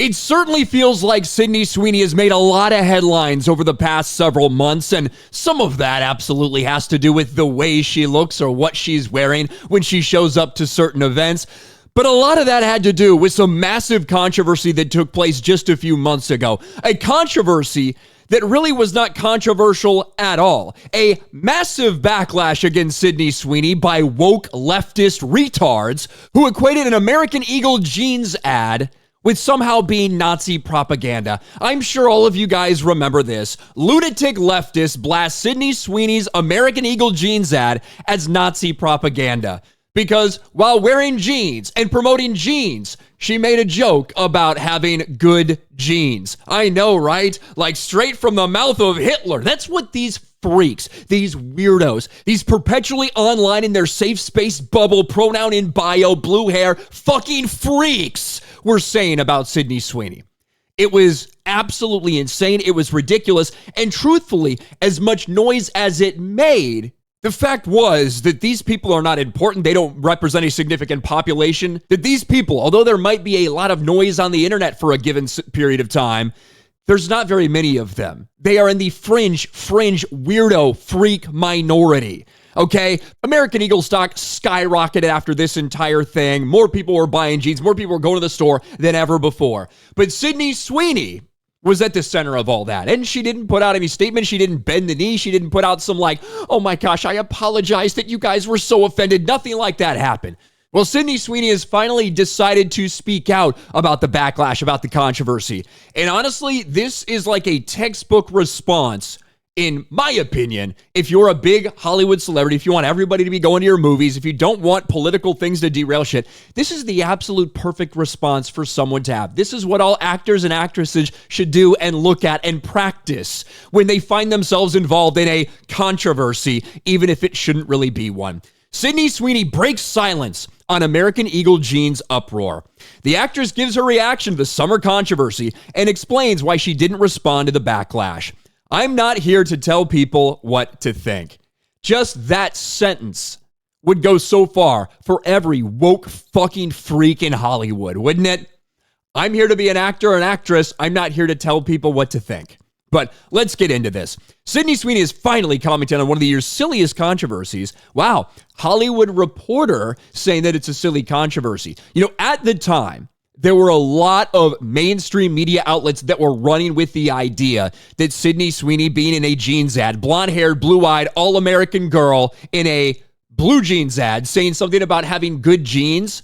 It certainly feels like Sydney Sweeney has made a lot of headlines over the past several months, and some of that absolutely has to do with the way she looks or what she's wearing when she shows up to certain events. But a lot of that had to do with some massive controversy that took place just a few months ago. A controversy that really was not controversial at all. A massive backlash against Sydney Sweeney by woke leftist retards who equated an American Eagle jeans ad with somehow being Nazi propaganda. I'm sure all of you guys remember this. Lunatic leftists blast Sydney Sweeney's American Eagle jeans ad as Nazi propaganda. Because while wearing jeans and promoting jeans, she made a joke about having good jeans. I know, right? Like straight from the mouth of Hitler. That's what these freaks, these weirdos, these perpetually online in their safe space bubble, pronoun in bio, blue hair, fucking freaks were saying about Sydney Sweeney. It was absolutely insane. It was ridiculous. And truthfully, as much noise as it made, the fact was that these people are not important. They don't represent a significant population. That these people, although there might be a lot of noise on the internet for a given period of time, there's not very many of them. They are in the fringe, weirdo, freak minority. Okay? American Eagle stock skyrocketed after this entire thing. More people were buying jeans. More people were going to the store than ever before. But Sydney Sweeney was at the center of all that. And she didn't put out any statement. She didn't bend the knee. She didn't put out some like, oh my gosh, I apologize that you guys were so offended. Nothing like that happened. Well, Sydney Sweeney has finally decided to speak out about the backlash, about the controversy. And honestly, this is like a textbook response, in my opinion, if you're a big Hollywood celebrity, if you want everybody to be going to your movies, if you don't want political things to derail shit, this is the absolute perfect response for someone to have. This is what all actors and actresses should do and look at and practice when they find themselves involved in a controversy, even if it shouldn't really be one. Sydney Sweeney breaks silence on American Eagle jeans uproar. The actress gives her reaction to the summer controversy and explains why she didn't respond to the backlash. I'm not here to tell people what to think. Just that sentence would go so far for every woke fucking freak in Hollywood, wouldn't it? I'm here to be an actor or an actress. I'm not here to tell people what to think. But let's get into this. Sydney Sweeney is finally commenting on one of the year's silliest controversies. Wow, Hollywood Reporter saying that it's a silly controversy. You know, at the time, there were a lot of mainstream media outlets that were running with the idea that Sydney Sweeney being in a jeans ad, blonde-haired, blue-eyed, all-American girl in a blue jeans ad, saying something about having good jeans.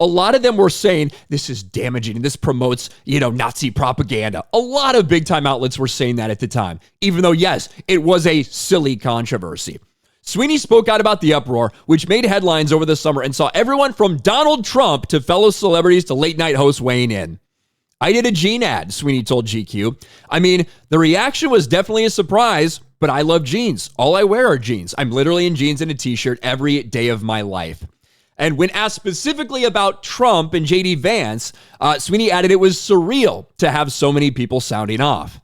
A lot of them were saying this is damaging and this promotes, Nazi propaganda. A lot of big-time outlets were saying that at the time, even though, yes, it was a silly controversy. Sweeney spoke out about the uproar, which made headlines over the summer and saw everyone from Donald Trump to fellow celebrities to late-night hosts weighing in. I did a jean ad, Sweeney told GQ. I mean, the reaction was definitely a surprise, but I love jeans. All I wear are jeans. I'm literally in jeans and a t-shirt every day of my life. And when asked specifically about Trump and J.D. Vance, Sweeney added it was surreal to have so many people sounding off.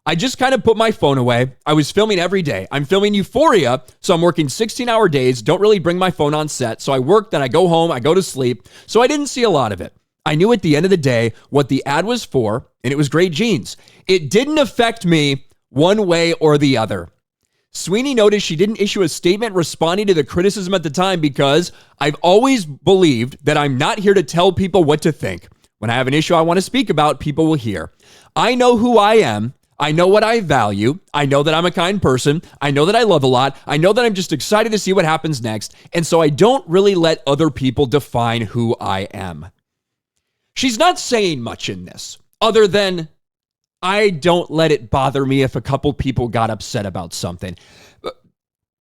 I just kind of put my phone away. I was filming every day. I'm filming Euphoria, so I'm working 16-hour days, don't really bring my phone on set. So I work, then I go home, I go to sleep. So I didn't see a lot of it. I knew at the end of the day what the ad was for, and it was great jeans. It didn't affect me one way or the other. Sweeney noted she didn't issue a statement responding to the criticism at the time because I've always believed that I'm not here to tell people what to think. When I have an issue I want to speak about, people will hear. I know who I am. I know what I value. I know that I'm a kind person. I know that I love a lot. I know that I'm just excited to see what happens next. And so I don't really let other people define who I am. She's not saying much in this other than I don't let it bother me if a couple people got upset about something.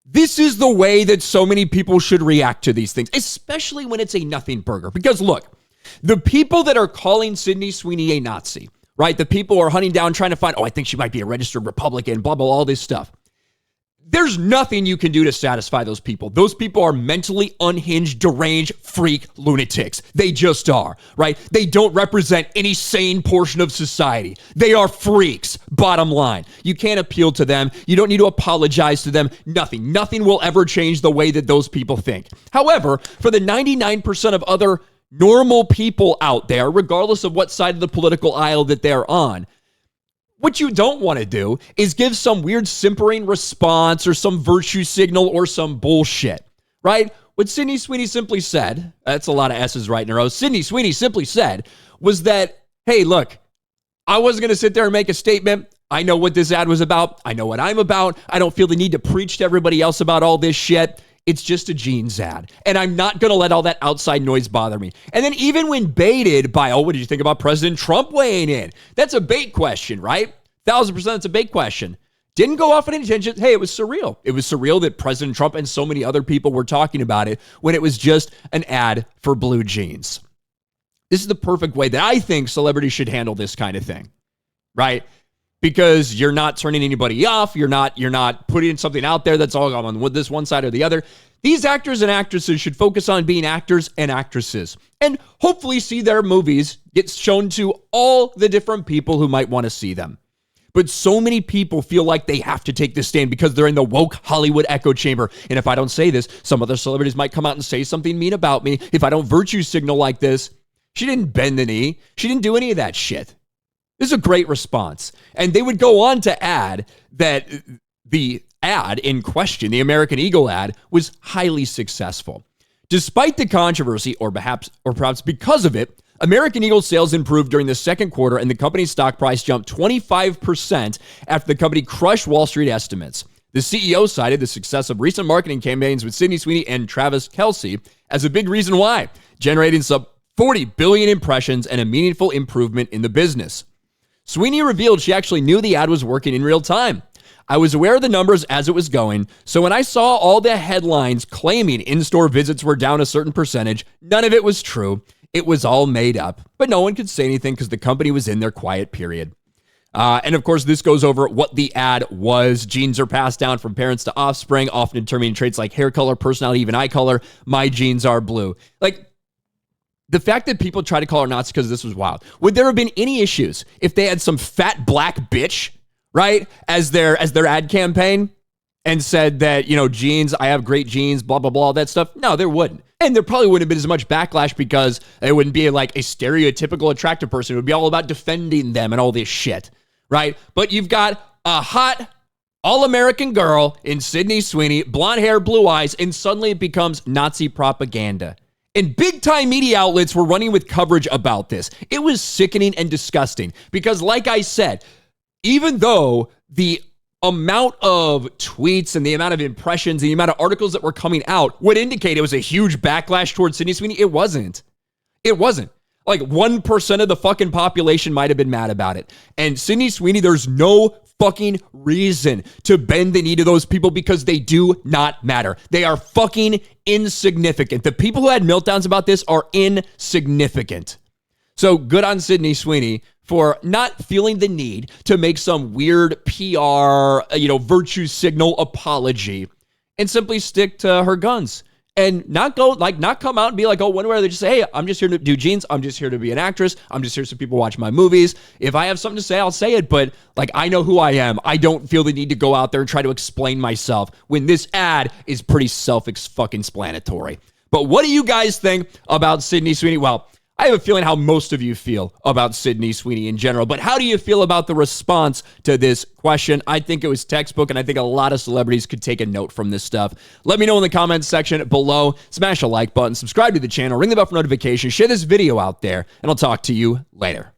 This is the way that so many people should react to these things, especially when it's a nothing burger. Because look, the people that are calling Sydney Sweeney a Nazi, right? The people who are hunting down, trying to find, I think she might be a registered Republican, blah, blah, all this stuff. There's nothing you can do to satisfy those people. Those people are mentally unhinged, deranged, freak lunatics. They just are, right? They don't represent any sane portion of society. They are freaks, bottom line. You can't appeal to them. You don't need to apologize to them. Nothing. Nothing will ever change the way that those people think. However, for the 99% of other normal people out there, regardless of what side of the political aisle that they're on. What you don't want to do is give some weird simpering response or some virtue signal or some bullshit, right? What Sydney Sweeney simply said, that's a lot of S's right in a row, Sydney Sweeney simply said was that, hey, look, I wasn't going to sit there and make a statement. I know what this ad was about. I know what I'm about. I don't feel the need to preach to everybody else about all this shit. It's just a jeans ad. And I'm not going to let all that outside noise bother me. And then even when baited by, oh, what did you think about President Trump weighing in? That's a bait question, right? 1,000% it's a bait question. Didn't go off on any tangent. Hey, it was surreal. It was surreal that President Trump and so many other people were talking about it when it was just an ad for blue jeans. This is the perfect way that I think celebrities should handle this kind of thing, right? Because you're not turning anybody off. You're not putting something out there that's all on with this one side or the other. These actors and actresses should focus on being actors and actresses and hopefully see their movies get shown to all the different people who might want to see them. But so many people feel like they have to take this stand because they're in the woke Hollywood echo chamber. And if I don't say this, some other celebrities might come out and say something mean about me. If I don't virtue signal like this, she didn't bend the knee. She didn't do any of that shit. This is a great response. And they would go on to add that the ad in question, the American Eagle ad, was highly successful. Despite the controversy, or perhaps because of it, American Eagle sales improved during the second quarter and the company's stock price jumped 25% after the company crushed Wall Street estimates. The CEO cited the success of recent marketing campaigns with Sydney Sweeney and Travis Kelce as a big reason why, generating some 40 billion impressions and a meaningful improvement in the business. Sweeney revealed she actually knew the ad was working in real time. I was aware of the numbers as it was going, so when I saw all the headlines claiming in-store visits were down a certain percentage, none of it was true. It was all made up, but no one could say anything because the company was in their quiet period. And of course, this goes over what the ad was. Genes are passed down from parents to offspring, often determining traits like hair color, personality, even eye color. My genes are blue. Like, the fact that people try to call her Nazi because this was wild. Would there have been any issues if they had some fat black bitch, right, as their ad campaign and said that, you know, genes, I have great genes, blah, blah, blah, all that stuff? No, there wouldn't. And there probably wouldn't have been as much backlash because it wouldn't be like a stereotypical attractive person. It would be all about defending them and all this shit, right? But you've got a hot all-American girl in Sydney Sweeney, blonde hair, blue eyes, and suddenly it becomes Nazi propaganda. And big-time media outlets were running with coverage about this. It was sickening and disgusting because, like I said, even though the amount of tweets and the amount of impressions and the amount of articles that were coming out would indicate it was a huge backlash towards Sydney Sweeney, it wasn't. It wasn't. Like 1% of the fucking population might have been mad about it. And Sydney Sweeney, there's no fucking reason to bend the knee to those people because they do not matter. They are fucking insignificant. The people who had meltdowns about this are insignificant. So good on Sydney Sweeney for not feeling the need to make some weird PR, virtue signal apology and simply stick to her guns. And not come out and be like, oh, one way or they just say, hey, I'm just here to do jeans. I'm just here to be an actress. I'm just here so people watch my movies. If I have something to say, I'll say it. But like, I know who I am. I don't feel the need to go out there and try to explain myself when this ad is pretty self-explanatory. But what do you guys think about Sydney Sweeney? Well, I have a feeling how most of you feel about Sydney Sweeney in general, but how do you feel about the response to this question? I think it was textbook, and I think a lot of celebrities could take a note from this stuff. Let me know in the comments section below. Smash a like button, subscribe to the channel, ring the bell for notifications, share this video out there, and I'll talk to you later.